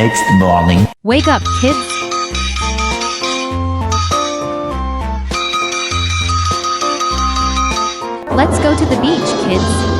next morning. Wake up, kids. Let's go to the beach, kids.